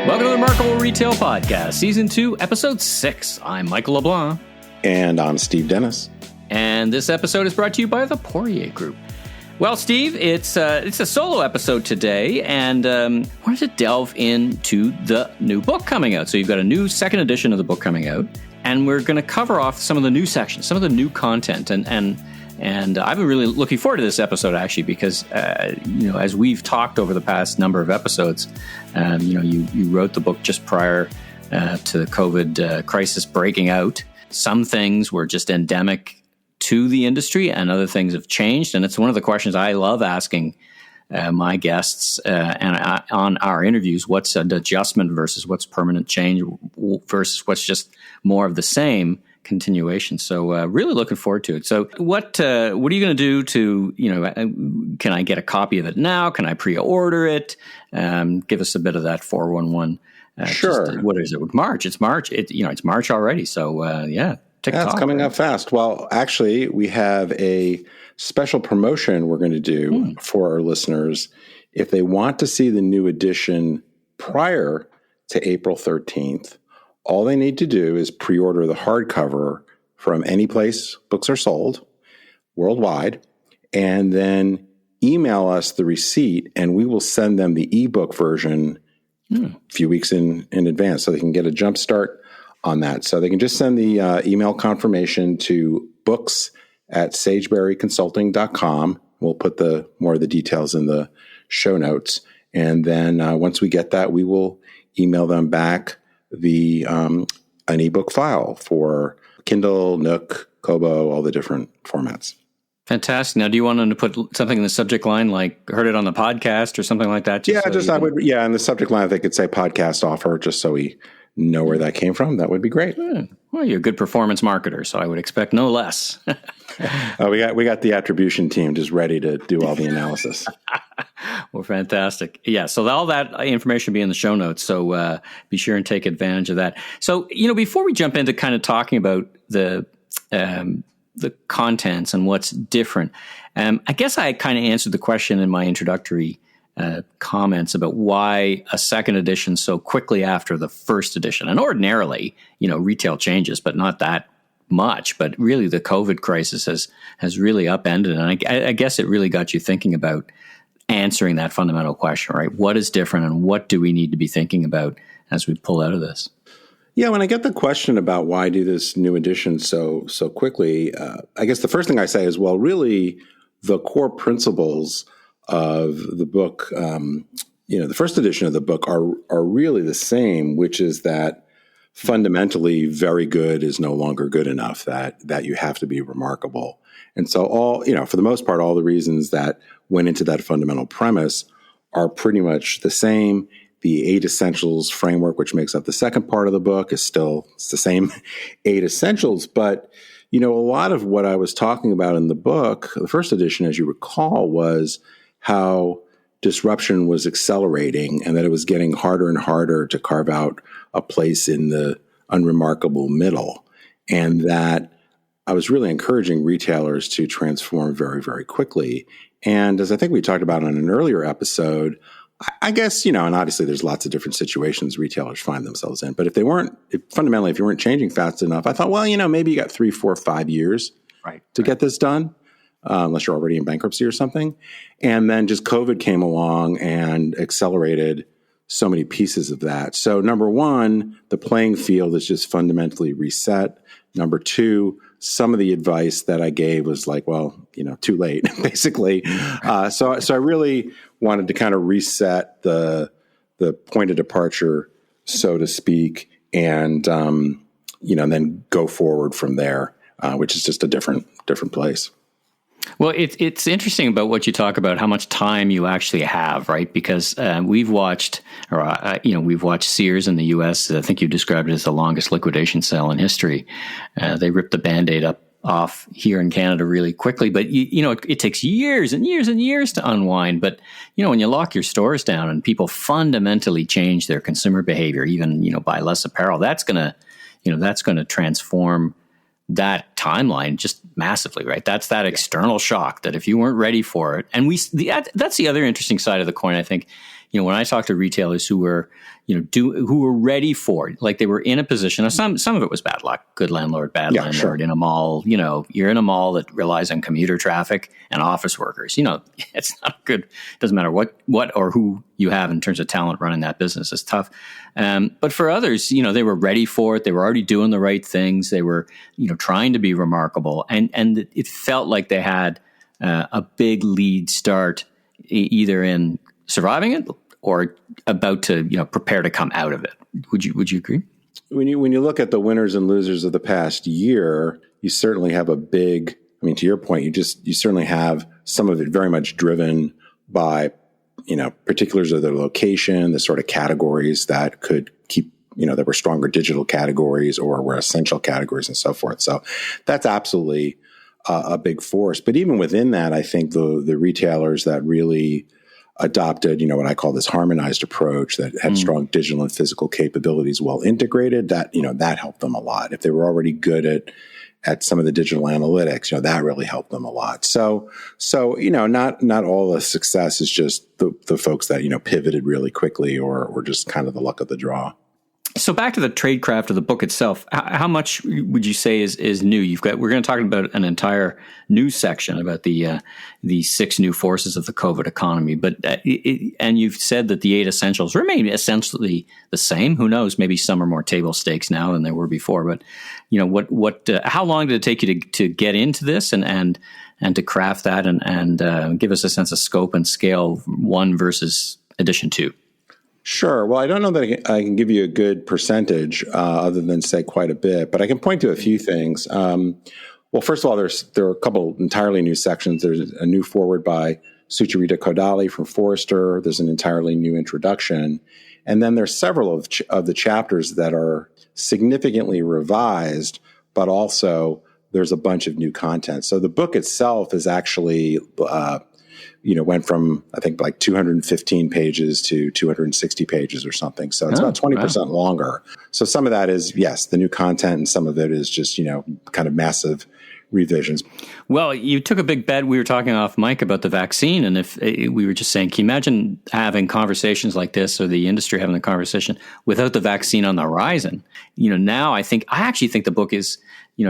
Welcome to the Remarkable Retail Podcast, Season 2, Episode 6. I'm Michael LeBlanc. And I'm Steve Dennis. And this episode is brought to you by the Poirier Group. Well, Steve, it's a solo episode today, and I wanted to delve into the new book coming out. So you've got a new second edition of the book coming out, and we're going to cover off some of the new sections, some of the new content, and I've been really looking forward to this episode, actually, because, as we've talked over the past number of episodes, you wrote the book just prior to the COVID crisis breaking out. Some things were just endemic to the industry and other things have changed. And it's one of the questions I love asking my guests on our interviews. What's an adjustment versus what's permanent change versus what's just more of the same continuation. So really looking forward to it. So what are you going to do to, can I get a copy of it now? Can I pre-order it? Give us a bit of that 411. Sure. What is it? March. It's March. It's March already. So TikTok. Yeah, it's coming up fast. Well, actually, we have a special promotion we're going to do for our listeners. If they want to see the new edition prior to April 13th, all they need to do is pre-order the hardcover from any place books are sold worldwide, and then email us the receipt, and we will send them the ebook version a few weeks in advance so they can get a jump start on that. So they can just send the email confirmation to books@sageberryconsulting.com. We'll put more of the details in the show notes. And then once we get that, we will email them back an ebook file for Kindle, Nook, Kobo, all the different formats. Fantastic. Now, do you want them to put something in the subject line, like heard it on the podcast or something like that? In the subject line, if they could say podcast offer, just so we know where that came from, that would be great. Well, you're a good performance marketer, so I would expect no less. We got the attribution team just ready to do all the analysis. Well, fantastic. Yeah, so all that information will be in the show notes, so be sure and take advantage of that. So, before we jump into kind of talking about the contents and what's different, I guess I kind of answered the question in my introductory comments about why a second edition so quickly after the first edition. And ordinarily, retail changes, but not that much. But really, the COVID crisis has really upended. And I guess it really got you thinking about answering that fundamental question, right? What is different and what do we need to be thinking about as we pull out of this? Yeah, when I get the question about why do this new edition so quickly, I guess the first thing I say is, well, really, the core principles of the book, the first edition of the book are really the same, which is that fundamentally very good is no longer good enough, that you have to be remarkable. And so for the most part, all the reasons that went into that fundamental premise are pretty much the same. The 8 essentials framework, which makes up the second part of the book, it's the same 8 essentials. But, a lot of what I was talking about in the book, the first edition, as you recall, was how disruption was accelerating and that it was getting harder and harder to carve out a place in the unremarkable middle. And that I was really encouraging retailers to transform very, very quickly. And as I think we talked about in an earlier episode, I guess, and obviously there's lots of different situations retailers find themselves in. But if you weren't changing fast enough, I thought, well, maybe you got 3, 4, 5 years to get this done. Unless you're already in bankruptcy or something. And then just COVID came along and accelerated so many pieces of that. So number one, the playing field is just fundamentally reset. Number two, some of the advice that I gave was like, well, too late, basically. So I really wanted to kind of reset the point of departure, so to speak, and then go forward from there, which is just a different place. Well, it's interesting about what you talk about, how much time you actually have, right? Because we've watched Sears in the U.S. I think you described it as the longest liquidation sale in history. They ripped the Band-Aid off here in Canada really quickly, but it takes years and years and years to unwind. But when you lock your stores down and people fundamentally change their consumer behavior, even buy less apparel, that's gonna transform that timeline just massively, right? That's that external shock that if you weren't ready for it, and that's the other interesting side of the coin, I think. When I talk to retailers who were, who were ready for it, like they were in a position. Some of it was bad luck, good landlord, bad landlord. Sure. In a mall, you're in a mall that relies on commuter traffic and office workers. It's not good. It doesn't matter what or who you have in terms of talent running that business. It's tough. But for others, they were ready for it. They were already doing the right things. They were, trying to be remarkable, and it felt like they had a big lead start, either in surviving it or about to, prepare to come out of it. Would you agree? When you look at the winners and losers of the past year, you certainly have a big, to your point, you certainly have some of it very much driven by, particulars of the location, the sort of categories that could keep, that were stronger digital categories or were essential categories and so forth. So that's absolutely a big force. But even within that, I think the retailers that really adopted, what I call this harmonized approach that had strong digital and physical capabilities well integrated, that helped them a lot. If they were already good at some of the digital analytics, that really helped them a lot. So not all the success is just the folks that, pivoted really quickly or just kind of the luck of the draw. So back to the tradecraft of the book itself, how much would you say is new? We're going to talk about an entire new section about the 6 new forces of the COVID economy, but and you've said that the 8 essentials remain essentially the same. Who knows? Maybe some are more table stakes now than they were before. But how long did it take you to get into this and to craft that and give us a sense of scope and scale 1 versus edition 2? Sure. Well, I don't know that I can give you a good percentage other than say quite a bit, but I can point to a few things. Well, first of all, there are a couple entirely new sections. There's a new foreword by Sucharita Kodali from Forrester. There's an entirely new introduction. And then there's several of the chapters that are significantly revised, but also there's a bunch of new content. So the book itself is actually went from, I think, like 215 pages to 260 pages or something. So it's about 20% longer. So some of that is, yes, the new content, and some of it is just, kind of massive revisions. Well, you took a big bet. We were talking off mic about the vaccine. And if we were just saying, can you imagine having conversations like this, or the industry having the conversation without the vaccine on the horizon? Now I actually think the book is,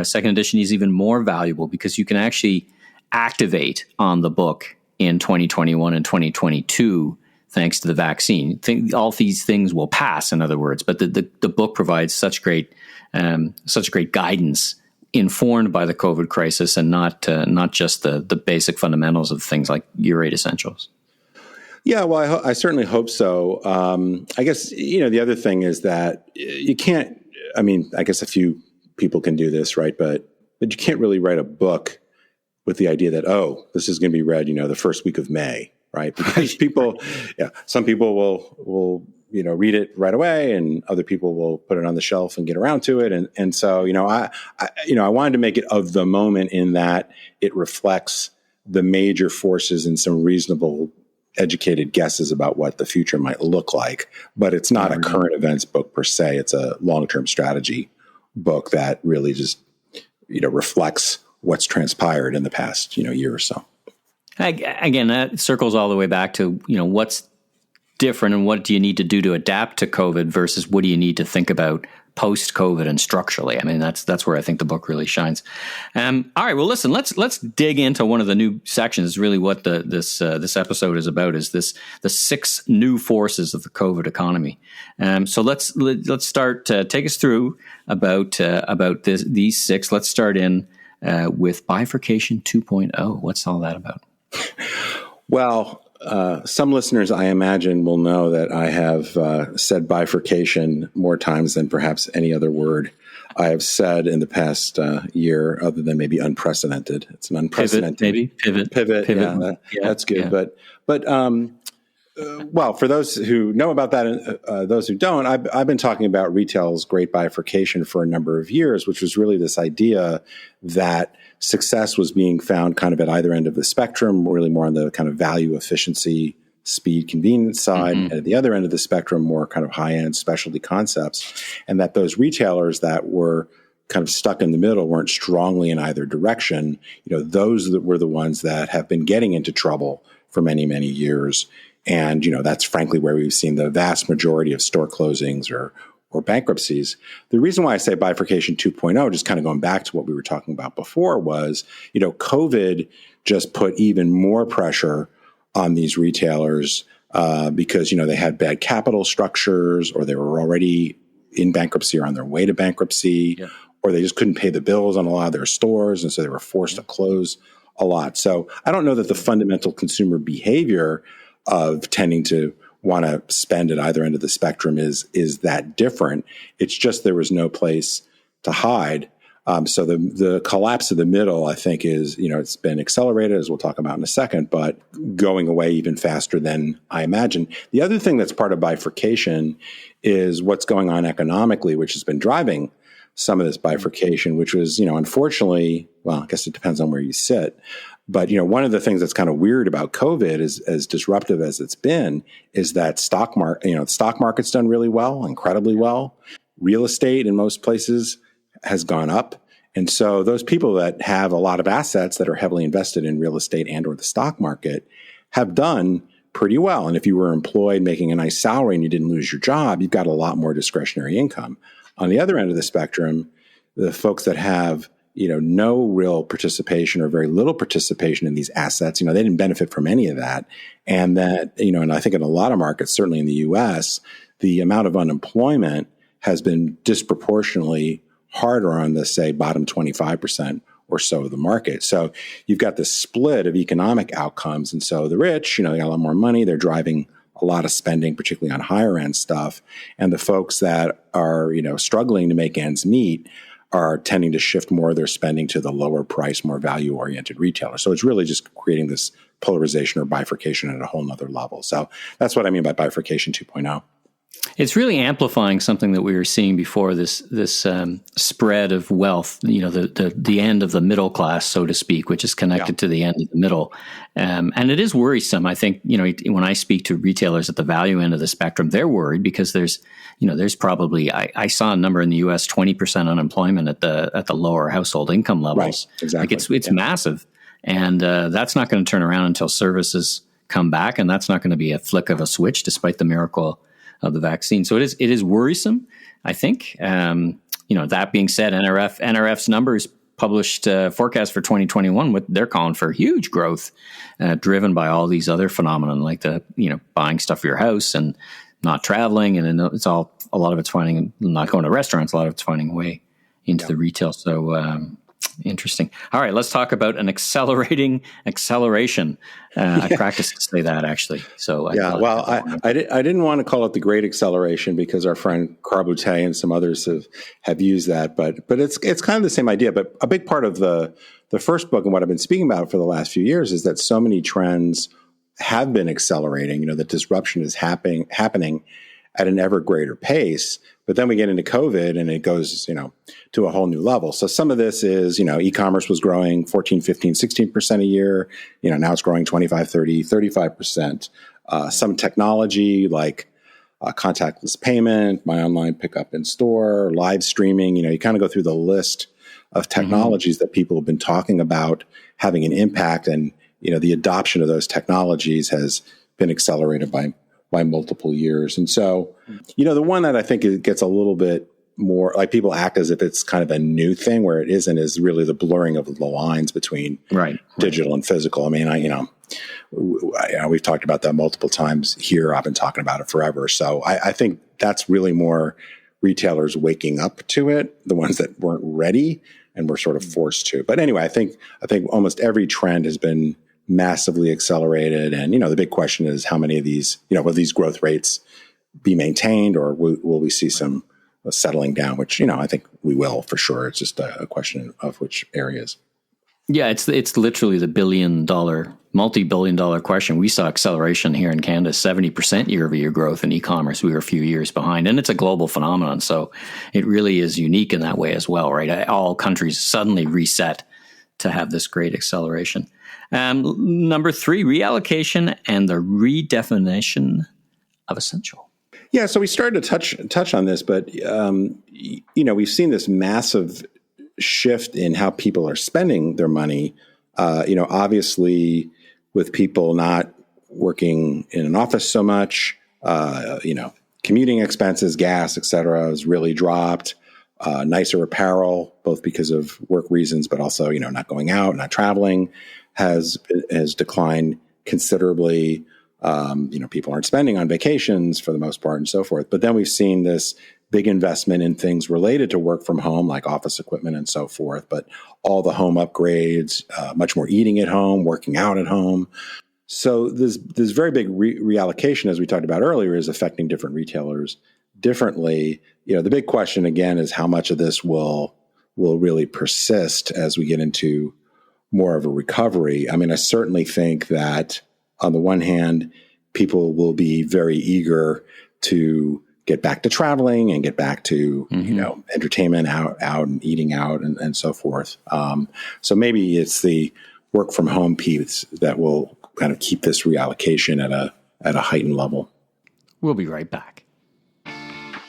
second edition is even more valuable because you can actually activate on the book in 2021 and 2022, thanks to the vaccine. All these things will pass, in other words, but the book provides such great guidance, informed by the COVID crisis, and not just the basic fundamentals of things like your 8 essentials. Yeah, well, I certainly hope so. I guess, the other thing is that you can't, I guess a few people can do this, right? But you can't really write a book with the idea that, this is going to be read, the first week of May, right? Because some people will read it right away, and other people will put it on the shelf and get around to it. And so, I wanted to make it of the moment in that it reflects the major forces and some reasonable, educated guesses about what the future might look like. But it's not a current events book per se. It's a long-term strategy book that really just, reflects what's transpired in the past, year or so. Again, that circles all the way back to, what's different and what do you need to do to adapt to COVID versus what do you need to think about post-COVID and structurally. That's where I think the book really shines. All right, well, listen, let's dig into one of the new sections. Really, what this episode is about is the 6 new forces of the COVID economy. So let's start. Take us through about these 6. Let's start in with Bifurcation 2.0. What's all that about? Well, some listeners, I imagine, will know that I have said bifurcation more times than perhaps any other word I have said in the past year, other than maybe unprecedented. It's an unprecedented pivot. Yeah, that's good. Yeah. But well, for those who know about that, and those who don't, I've been talking about retail's great bifurcation for a number of years, which was really this idea that success was being found kind of at either end of the spectrum, really more on the kind of value, efficiency, speed, convenience side, and at the other end of the spectrum, more kind of high-end specialty concepts, and that those retailers that were kind of stuck in the middle, weren't strongly in either direction, those that were the ones that have been getting into trouble for many, many years. And, that's frankly where we've seen the vast majority of store closings or bankruptcies. The reason why I say bifurcation 2.0, just kind of going back to what we were talking about before, was, COVID just put even more pressure on these retailers because, they had bad capital structures, or they were already in bankruptcy or on their way to bankruptcy, or they just couldn't pay the bills on a lot of their stores. And so they were forced to close a lot. So I don't know that the fundamental consumer behavior of tending to want to spend at either end of the spectrum is that different. It's just there was no place to hide. So the collapse of the middle, I think, is, it's been accelerated, as we'll talk about in a second, but going away even faster than I imagine. The other thing that's part of bifurcation is what's going on economically, which has been driving some of this bifurcation, which was, unfortunately, well, I guess it depends on where you sit. But, one of the things that's kind of weird about COVID, is as disruptive as it's been, is that the stock market's done really well, incredibly well. Real estate in most places has gone up. And so those people that have a lot of assets that are heavily invested in real estate and or the stock market have done pretty well. And if you were employed making a nice salary and you didn't lose your job, you've got a lot more discretionary income. On the other end of the spectrum, the folks that have no real participation or very little participation in these assets, they didn't benefit from any of that. And that, and I think in a lot of markets, certainly in the US, the amount of unemployment has been disproportionately harder on the, say, bottom 25% or so of the market. So you've got this split of economic outcomes. And so the rich, they got a lot more money. They're driving a lot of spending, particularly on higher end stuff. And the folks that are, struggling to make ends meet are tending to shift more of their spending to the lower price, more value-oriented retailers. So it's really just creating this polarization or bifurcation at a whole nother level. So that's what I mean by bifurcation 2.0. It's really amplifying something that we were seeing before, this spread of wealth, the end of the middle class, so to speak, which is connected to the end of the middle. And it is worrisome. I think, when I speak to retailers at the value end of the spectrum, they're worried because there's probably, I saw a number in the US, 20% unemployment at the lower household income levels. Right, exactly. Like it's massive. And that's not going to turn around until services come back. And that's not going to be a flick of a switch, despite the miracle of the vaccine. So it is worrisome, I think. That being said, NRF's numbers published forecast for 2021, they're calling for huge growth, driven by all these other phenomena, like the buying stuff for your house and not traveling, and it's all, a lot of it's finding, not going to restaurants, a lot of it's finding a way into the retail. So interesting. All right, let's talk about an accelerating acceleration. I practiced to say that, actually. So I didn't want to call it the Great Acceleration because our friend Carboutet and some others have used that, but it's kind of the same idea. But a big part of the first book and what I've been speaking about for the last few years is that so many trends have been accelerating. The disruption is happening at an ever greater pace. But then we get into COVID and it goes, to a whole new level. So some of this is, e-commerce was growing 14, 15, 16% a year. Now it's growing 25, 30, 35%. Some technology like contactless payment, buy online, pick up in store, live streaming, you kind of go through the list of technologies that people have been talking about having an impact. And, the adoption of those technologies has been accelerated by multiple years. And so, the one that I think it gets a little bit more like people act as if it's kind of a new thing where it isn't, is really the blurring of the lines between digital and physical. I mean, we've talked about that multiple times here. I've been talking about it forever. So I think that's really more retailers waking up to it, the ones that weren't ready and were sort of forced to. But anyway, I think almost every trend has been massively accelerated. And, the big question is how many of these, will these growth rates be maintained, or will we see some settling down, which, I think we will for sure. It's just a question of which areas. Yeah, it's literally the multi-billion-dollar question. We saw acceleration here in Canada, 70% year-over-year growth in e-commerce. We were a few years behind, and it's a global phenomenon. So it really is unique in that way as well, right? All countries suddenly reset to have this great acceleration. Number 3, reallocation and the redefinition of essential. Yeah, so we started to touch on this, but we've seen this massive shift in how people are spending their money. Obviously, with people not working in an office so much, commuting expenses, gas, et cetera, has really dropped. Nicer apparel, both because of work reasons, but also, not going out, not traveling, has declined considerably. People aren't spending on vacations for the most part and so forth. But then we've seen this big investment in things related to work from home, like office equipment and so forth, but all the home upgrades, much more eating at home, working out at home. So this very big reallocation, as we talked about earlier, is affecting different retailers differently. The big question again is how much of this will really persist as we get into more of a recovery. I mean, I certainly think that on the one hand, people will be very eager to get back to traveling and get back to entertainment, out and eating out and so forth. So maybe it's the work from home piece that will kind of keep this reallocation at a heightened level. We'll be right back.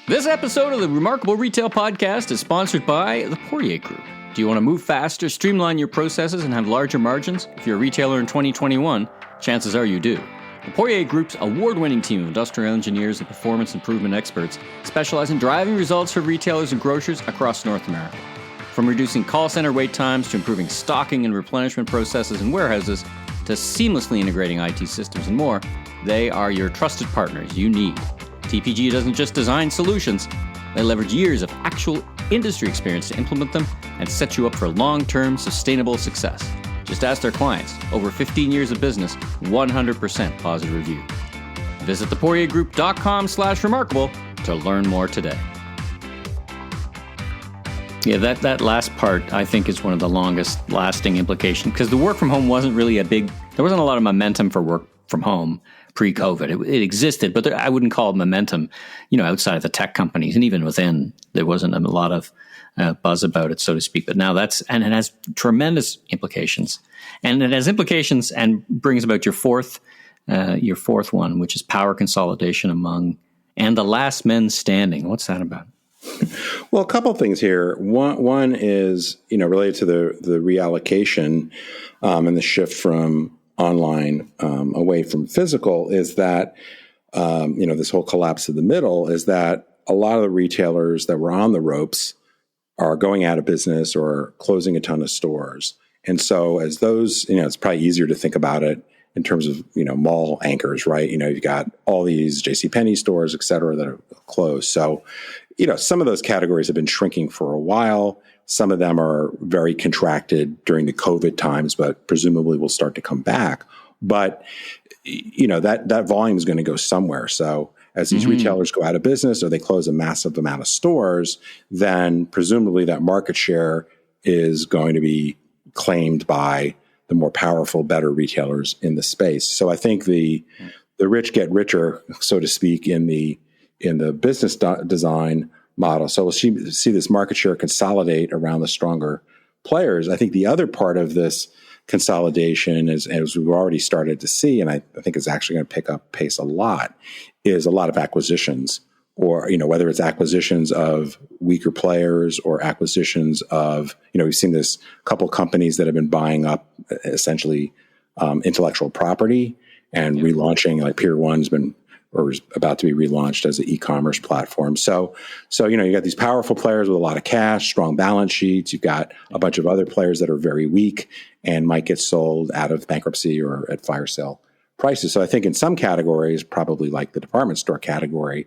This episode of the Remarkable Retail Podcast is sponsored by the Poirier Group. Do you want to move faster, streamline your processes, and have larger margins? If you're a retailer in 2021, chances are you do. The Poirier Group's award-winning team of industrial engineers and performance improvement experts specialize in driving results for retailers and grocers across North America. From reducing call center wait times to improving stocking and replenishment processes in warehouses to seamlessly integrating IT systems and more, they are your trusted partners you need. TPG doesn't just design solutions, they leverage years of actual industry experience to implement them and set you up for long-term sustainable success. Just ask their clients. Over 15 years of business, 100% positive review. Visit thepoiriergroup.com/remarkable to learn more today. Yeah, that last part, I think, is one of the longest lasting implications because the work from home wasn't really there wasn't a lot of momentum for work from home pre-COVID. It existed, but I wouldn't call it momentum, outside of the tech companies. And even within, there wasn't a lot of buzz about it, so to speak. But now and it has tremendous implications. And it has implications and brings about your fourth one, which is power consolidation and the last men standing. What's that about? Well, a couple of things here. One is, related to the reallocation and the shift from online away from physical is that, this whole collapse of the middle is that a lot of the retailers that were on the ropes are going out of business or closing a ton of stores. And so as those, it's probably easier to think about it in terms of, mall anchors, right? You've got all these JCPenney stores, et cetera, that are closed. So, some of those categories have been shrinking for a while. Some of them are very contracted during the COVID times, but presumably will start to come back. But, that volume is going to go somewhere. So as these retailers go out of business or they close a massive amount of stores, then presumably that market share is going to be claimed by the more powerful, better retailers in the space. So I think the rich get richer, so to speak, in the business design model. So we'll see this market share consolidate around the stronger players. I think the other part of this consolidation is, as we've already started to see, and I think it's actually going to pick up pace a lot, is a lot of acquisitions, or, whether it's acquisitions of weaker players or acquisitions of, we've seen this couple companies that have been buying up essentially intellectual property and relaunching, like Pier 1's been or is about to be relaunched as an e-commerce platform. So you got these powerful players with a lot of cash, strong balance sheets. You've got a bunch of other players that are very weak and might get sold out of bankruptcy or at fire sale prices. So I think in some categories, probably like the department store category,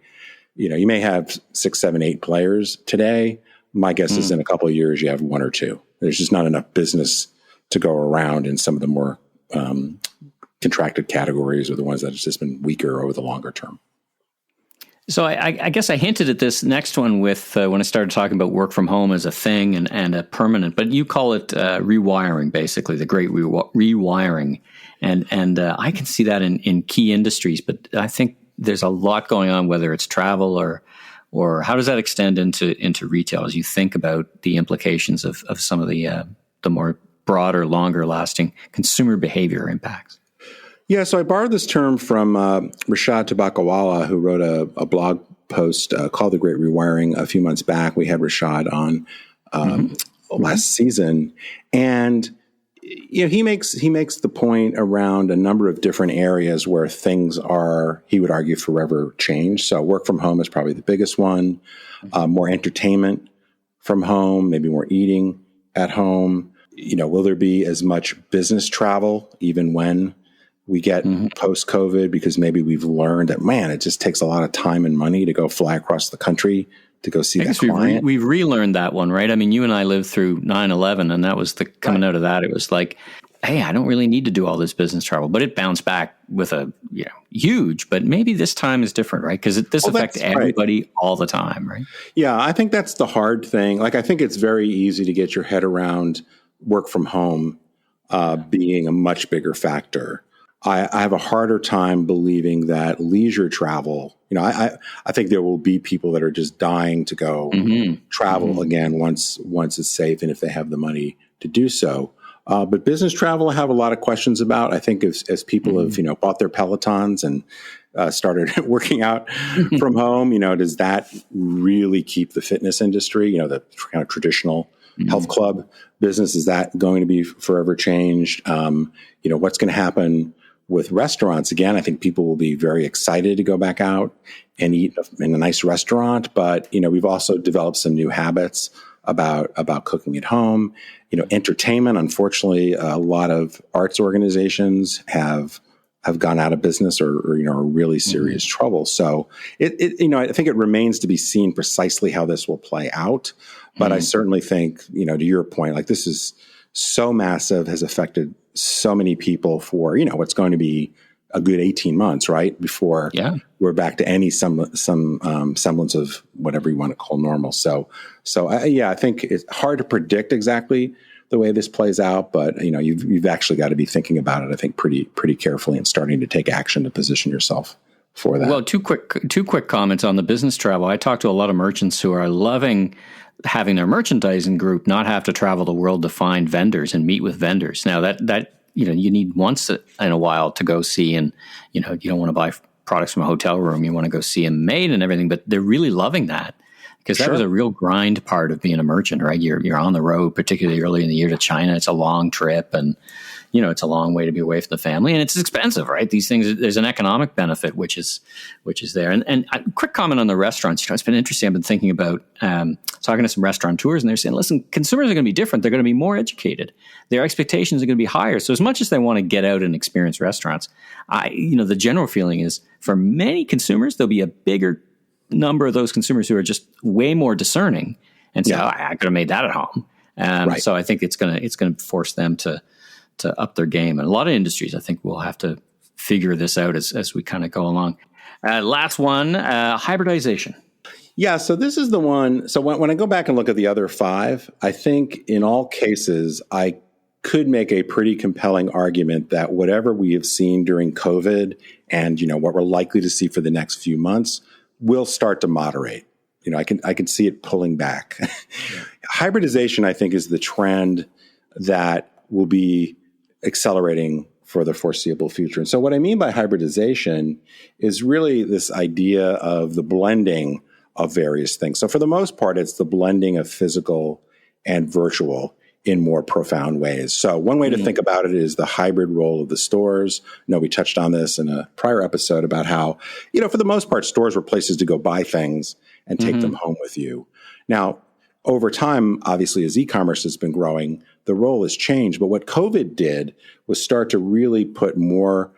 you may have 6, 7, 8 players today. My guess is in a couple of years, you have 1 or 2. There's just not enough business to go around in some of the more contracted categories, or the ones that have just been weaker over the longer term. So I guess I hinted at this next one with when I started talking about work from home as a thing and a permanent, but you call it rewiring, basically the great rewiring, and I can see that in key industries. But I think there's a lot going on, whether it's travel or how does that extend into retail as you think about the implications of some of the more broader, longer lasting consumer behavior impacts. Yeah, so I borrowed this term from Rashad Tabakawala, who wrote a blog post called The Great Rewiring a few months back. We had Rashad on last season, and he makes the point around a number of different areas where things are, he would argue, forever changed. So work from home is probably the biggest one. More entertainment from home, maybe more eating at home. Will there be as much business travel even when we get post-COVID? Because maybe we've learned that, man, it just takes a lot of time and money to go fly across the country to go see that client. We've relearned that one, right? I mean, you and I lived through 9/11, and that was coming out of that. It was like, hey, I don't really need to do all this business travel, but it bounced back with a huge. But maybe this time is different, right? Because this affects everybody all the time, right? Yeah, I think that's the hard thing. Like, I think it's very easy to get your head around work from home being a much bigger factor. I have a harder time believing that leisure travel, I think there will be people that are just dying to go travel again once it's safe and if they have the money to do so. But business travel, I have a lot of questions about. I think as people have, bought their Pelotons and started working out from home, does that really keep the fitness industry, the kind of traditional health club business, is that going to be forever changed? What's going to happen with restaurants? Again, I think people will be very excited to go back out and eat in a nice restaurant. But, we've also developed some new habits about cooking at home. Entertainment, unfortunately, a lot of arts organizations have gone out of business or are really serious trouble. So I think it remains to be seen precisely how this will play out. But I certainly think, to your point, like, this is so massive, has affected so many people for, what's going to be a good 18 months, right? Before we're back to any some semblance of whatever you want to call normal. So I think it's hard to predict exactly the way this plays out, but you've actually got to be thinking about it, I think, pretty carefully and starting to take action to position yourself for that. Well, two quick comments on the business travel. I talk to a lot of merchants who are loving having their merchandising group not have to travel the world to find vendors and meet with vendors. Now that you need once in a while to go see, and you don't want to buy products from a hotel room. You want to go see them made and everything, but they're really loving that because that was a real grind part of being a merchant, right? You're on the road, particularly early in the year to China. It's a long trip, and it's a long way to be away from the family, and it's expensive, right? These things, there's an economic benefit, which is there. And a quick comment on the restaurants. It's been interesting. I've been thinking about talking to some restaurateurs, and they're saying, listen, consumers are going to be different. They're going to be more educated. Their expectations are going to be higher. So as much as they want to get out and experience restaurants, the general feeling is for many consumers, there'll be a bigger number of those consumers who are just way more discerning and say, I could have made that at home. So I think it's going to force them to up their game. And a lot of industries, I think, will have to figure this out as we kind of go along. Last one, hybridization. Yeah, so this is the one. So when I go back and look at the other five, I think in all cases, I could make a pretty compelling argument that whatever we have seen during COVID and, what we're likely to see for the next few months will start to moderate. I can see it pulling back. Hybridization, I think, is the trend that will be accelerating for the foreseeable future. And so what I mean by hybridization is really this idea of the blending of various things. So for the most part, it's the blending of physical and virtual in more profound ways. So one way to think about it is the hybrid role of the stores. We touched on this in a prior episode about how, for the most part, stores were places to go buy things and take them home with you. Now, over time, obviously, as e-commerce has been growing, the role has changed. But what COVID did was start to really put more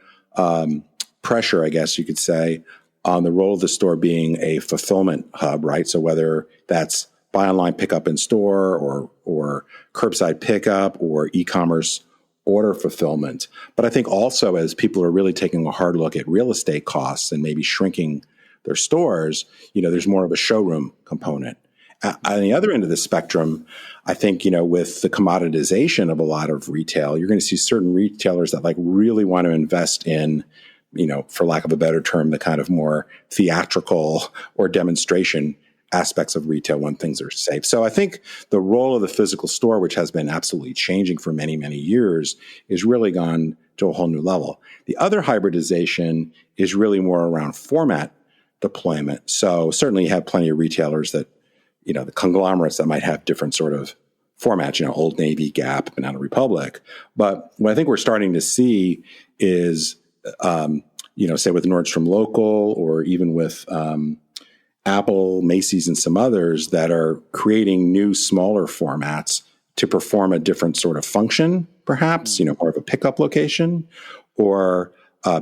pressure, I guess you could say, on the role of the store being a fulfillment hub, right? So whether that's buy online, pick up in store, or curbside pickup, or e-commerce order fulfillment. But I think also as people are really taking a hard look at real estate costs and maybe shrinking their stores, there's more of a showroom component. On the other end of the spectrum, I think, with the commoditization of a lot of retail, you're going to see certain retailers that really want to invest in, for lack of a better term, the kind of more theatrical or demonstration aspects of retail when things are safe. So I think the role of the physical store, which has been absolutely changing for many, many years, is really gone to a whole new level. The other hybridization is really more around format deployment. So certainly you have plenty of retailers that, the conglomerates that might have different sort of formats, Old Navy, Gap, Banana Republic. But what I think we're starting to see is, say with Nordstrom Local or even with Apple, Macy's, and some others that are creating new, smaller formats to perform a different sort of function, perhaps, more of a pickup location, or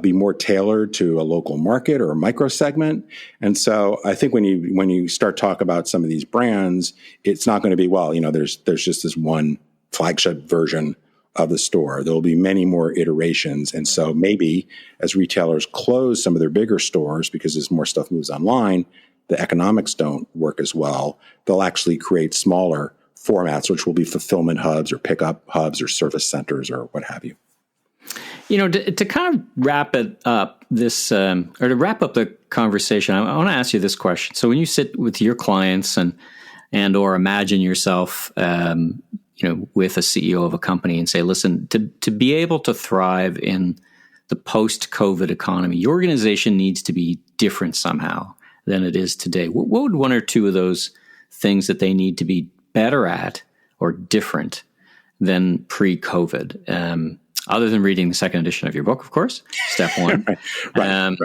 be more tailored to a local market or a micro segment. And so I think when you start talk about some of these brands, it's not going to be, there's just this one flagship version of the store. There'll be many more iterations. And so maybe as retailers close some of their bigger stores because as more stuff moves online, the economics don't work as well. They'll actually create smaller formats, which will be fulfillment hubs or pickup hubs or service centers or what have you. To kind of wrap it up, or to wrap up the conversation, I want to ask you this question. So when you sit with your clients and or imagine yourself, with a CEO of a company and say, listen, to be able to thrive in the post-COVID economy, your organization needs to be different somehow than it is today. What would one or two of those things that they need to be better at or different than pre-COVID? Other than reading the second edition of your book, of course, step one. Right.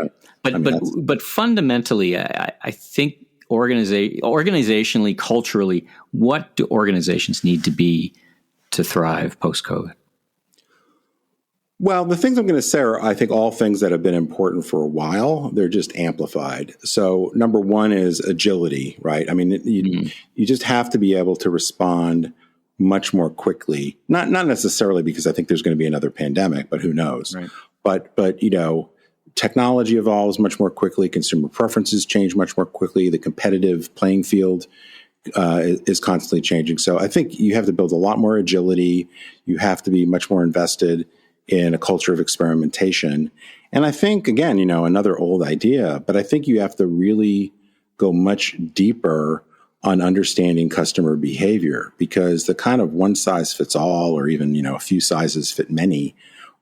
But fundamentally, I think organizationally, culturally, what do organizations need to be to thrive post-COVID? Well, the things I'm going to say are, I think, all things that have been important for a while. They're just amplified. So number one is agility, right? I mean, you just have to be able to respond much more quickly. Not necessarily because I think there's going to be another pandemic, but who knows? Right. But technology evolves much more quickly. Consumer preferences change much more quickly. The competitive playing field is constantly changing. So I think you have to build a lot more agility. You have to be much more invested in a culture of experimentation. And I think, again, another old idea, but I think you have to really go much deeper on understanding customer behavior, because the kind of one size fits all, or even, a few sizes fit many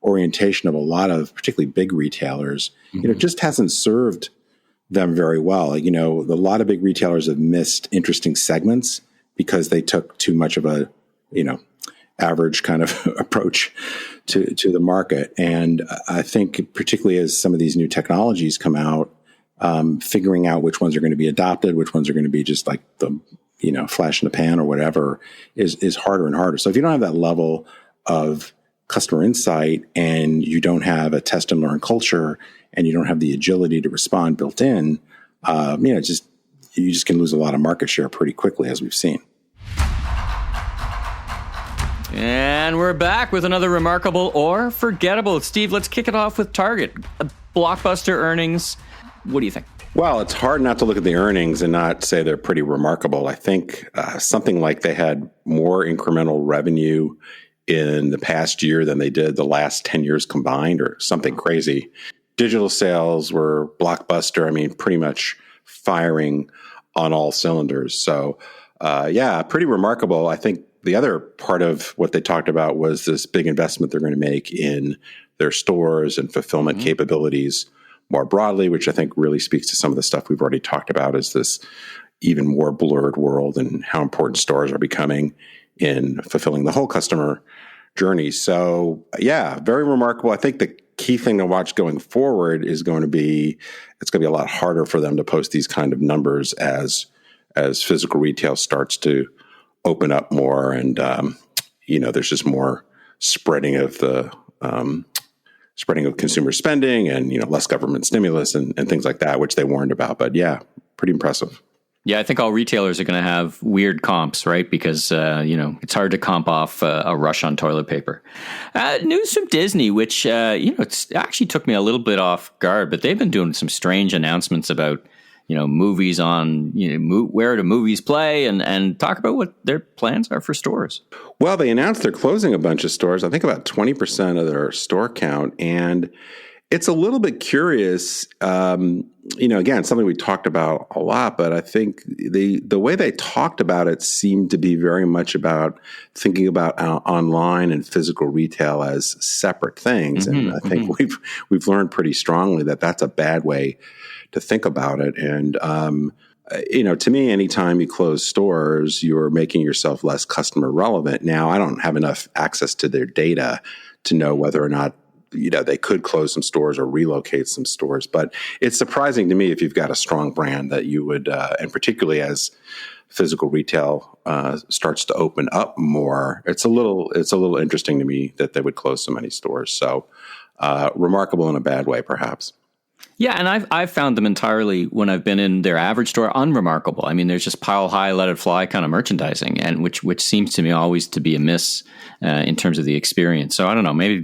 orientation of a lot of particularly big retailers, just hasn't served them very well. A lot of big retailers have missed interesting segments because they took too much of a, average kind of approach to the market. And I think particularly as some of these new technologies come out, figuring out which ones are going to be adopted, which ones are going to be just like the, flash in the pan or whatever is harder and harder. So if you don't have that level of customer insight and you don't have a test and learn culture and you don't have the agility to respond built in, you just can lose a lot of market share pretty quickly, as we've seen. And we're back with another remarkable or forgettable. Steve, let's kick it off with Target. Blockbuster earnings. What do you think? Well, it's hard not to look at the earnings and not say they're pretty remarkable. I think something like they had more incremental revenue in the past year than they did the last 10 years combined, or something crazy. Digital sales were blockbuster. I mean, pretty much firing on all cylinders. So, pretty remarkable. I think the other part of what they talked about was this big investment they're going to make in their stores and fulfillment capabilities more broadly, which I think really speaks to some of the stuff we've already talked about, is this even more blurred world and how important stores are becoming in fulfilling the whole customer journey. So, very remarkable. I think the key thing to watch going forward is going to be, it's going to be a lot harder for them to post these kind of numbers as physical retail starts to open up more, and there's just more spreading of consumer spending, and less government stimulus and things like that, which they warned about. But pretty impressive. Yeah, I think all retailers are going to have weird comps, right? Because it's hard to comp off a rush on toilet paper. News from Disney, which it actually took me a little bit off guard, but they've been doing some strange announcements about movies on, where do movies play, and talk about what their plans are for stores. Well, they announced they're closing a bunch of stores, I think about 20% of their store count. And It's a little bit curious. Again, something we talked about a lot, but I think the way they talked about it seemed to be very much about thinking about online and physical retail as separate things. And I think we've learned pretty strongly that that's a bad way to think about it. And to me, anytime you close stores, you're making yourself less customer relevant. Now, I don't have enough access to their data to know whether or not they could close some stores or relocate some stores. But it's surprising to me if you've got a strong brand that you would, and particularly as physical retail starts to open up more, it's a little interesting to me that they would close so many stores. So remarkable in a bad way, perhaps. Yeah, and I've found them entirely, when I've been in their average store, unremarkable. I mean, there's just pile high, let it fly kind of merchandising, and which seems to me always to be a miss in terms of the experience. So I don't know, maybe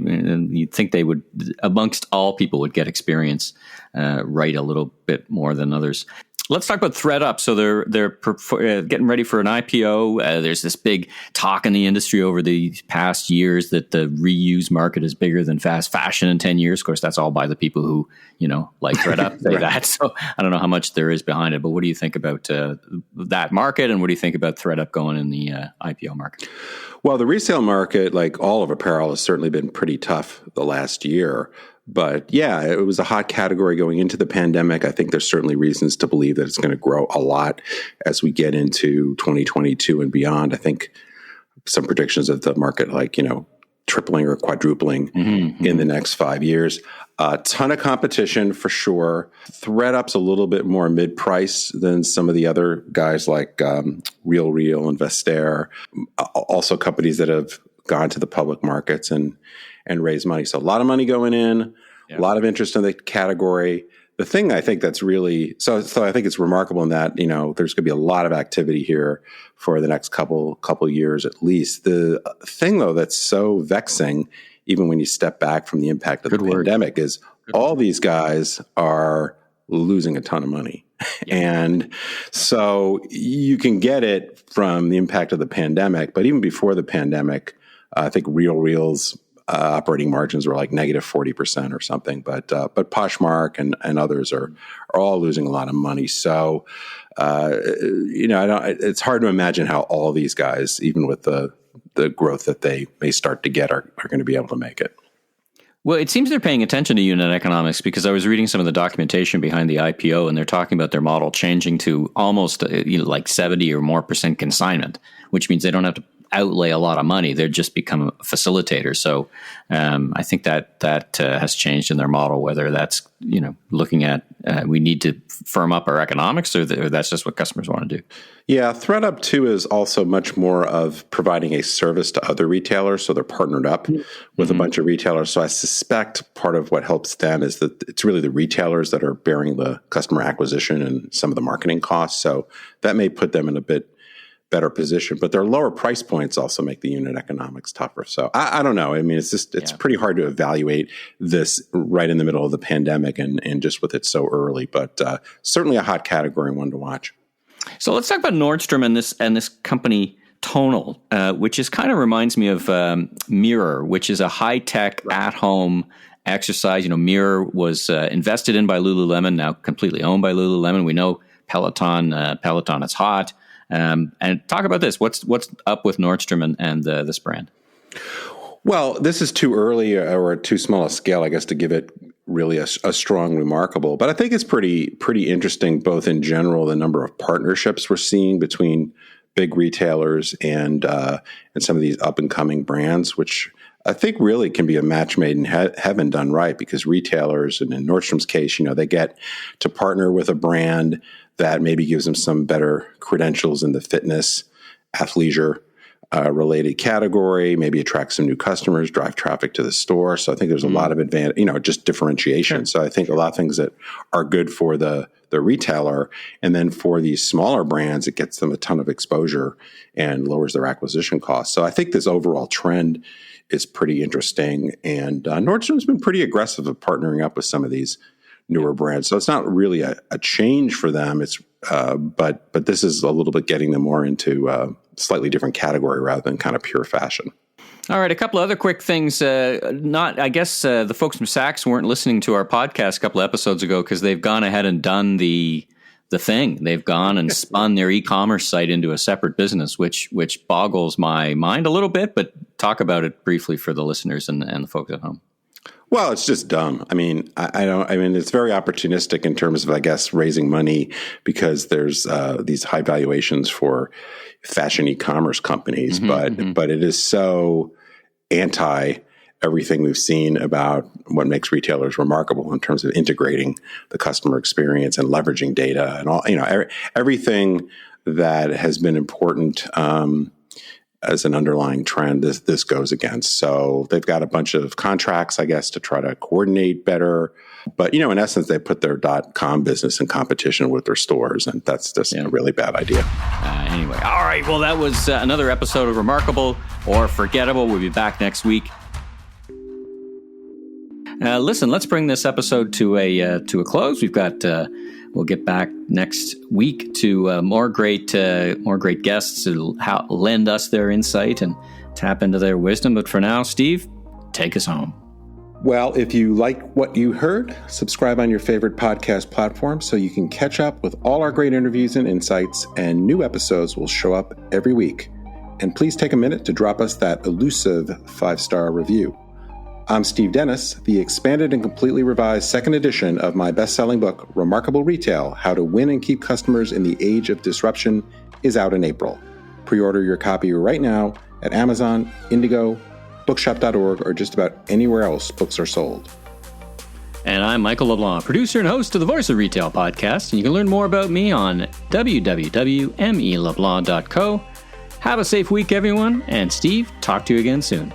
you'd think they would, amongst all people, would get experience right a little bit more than others. Let's talk about ThredUp. So they're getting ready for an IPO. There's this big talk in the industry over the past years that the reuse market is bigger than fast fashion in 10 years. Of course, that's all by the people who, like ThredUp say that. So I don't know how much there is behind it, but what do you think about that market? And what do you think about ThredUp going in the IPO market? Well, the resale market, like all of apparel, has certainly been pretty tough the last year. But yeah, it was a hot category going into the pandemic. I think there's certainly reasons to believe that it's going to grow a lot as we get into 2022 and beyond. I think some predictions of the market, tripling or quadrupling in the next 5 years. A ton of competition for sure. ThredUp's a little bit more mid-price than some of the other guys like Real and Vestaire. Also companies that have gone to the public markets and raise money. So a lot of money going in, a lot of interest in the category. The thing I think that's really, so I think it's remarkable in that, there's going to be a lot of activity here for the next couple years at least. The thing though that's so vexing, even when you step back from the impact of the pandemic, is all these guys are losing a ton of money. And so you can get it from the impact of the pandemic, but even before the pandemic, I think Real's operating margins were like negative 40% or something, but Poshmark and others are all losing a lot of money. So, it's hard to imagine how all these guys, even with the growth that they may start to get, are going to be able to make it. Well, it seems they're paying attention to unit economics, because I was reading some of the documentation behind the IPO, and they're talking about their model changing to almost like 70 or more % consignment, which means they don't have to outlay a lot of money. They're just become a facilitator. So I think that has changed in their model, whether that's, looking at we need to firm up our economics, or that's just what customers want to do. Yeah, ThredUp too is also much more of providing a service to other retailers. So they're partnered up with a bunch of retailers. So I suspect part of what helps them is that it's really the retailers that are bearing the customer acquisition and some of the marketing costs. So that may put them in a bit better position, but their lower price points also make the unit economics tougher. So I don't know. I mean, it's pretty hard to evaluate this right in the middle of the pandemic and just with it so early, but certainly a hot category and one to watch. So let's talk about Nordstrom and this company Tonal, which is kind of reminds me of Mirror, which is a high-tech at-home exercise. Mirror was invested in by Lululemon, now completely owned by Lululemon. We know Peloton is hot. And talk about this. What's up with Nordstrom and this brand? Well, this is too early or too small a scale, I guess, to give it really a strong remarkable. But I think it's pretty interesting, both in general, the number of partnerships we're seeing between big retailers and some of these up and coming brands, which I think really can be a match made in heaven done right, because retailers, and in Nordstrom's case, they get to partner with a brand that maybe gives them some better credentials in the fitness, athleisure related category, maybe attract some new customers, drive traffic to the store. So I think there's a lot of advantage, just differentiation. Sure. So I think a lot of things that are good for the retailer, and then for these smaller brands, it gets them a ton of exposure and lowers their acquisition costs. So I think this overall trend is pretty interesting. And Nordstrom's been pretty aggressive of partnering up with some of these newer brands. So it's not really a change for them. It's but this is a little bit getting them more into a slightly different category rather than kind of pure fashion. All right, a couple other quick things. I guess the folks from Saks weren't listening to our podcast a couple of episodes ago because they've gone ahead and done the thing. They've gone and spun their e-commerce site into a separate business, which boggles my mind a little bit. But talk about it briefly for the listeners and the folks at home. Well, it's just dumb. I mean, it's very opportunistic in terms of, I guess, raising money because there's these high valuations for fashion e-commerce companies, but it is so anti everything we've seen about what makes retailers remarkable in terms of integrating the customer experience and leveraging data and all, everything that has been important as an underlying trend, this goes against. So they've got a bunch of contracts, I guess, to try to coordinate better. But, in essence, they put their .com business in competition with their stores, and that's just a really bad idea. Anyway, all right. Well, that was another episode of Remarkable or Forgettable. We'll be back next week. Listen, let's bring this episode to a close. We've got we'll get back next week to more great guests to lend us their insight and tap into their wisdom. But for now, Steve, take us home. Well, if you like what you heard, subscribe on your favorite podcast platform so you can catch up with all our great interviews and insights, and new episodes will show up every week. And please take a minute to drop us that elusive 5-star review. I'm Steve Dennis. The expanded and completely revised second edition of my best-selling book, Remarkable Retail: How to Win and Keep Customers in the Age of Disruption, is out in April. Pre-order your copy right now at Amazon, Indigo, bookshop.org, or just about anywhere else books are sold. And I'm Michael LeBlanc, producer and host of the Voice of Retail podcast, and you can learn more about me on www.meleblanc.co. Have a safe week, everyone, and Steve, talk to you again soon.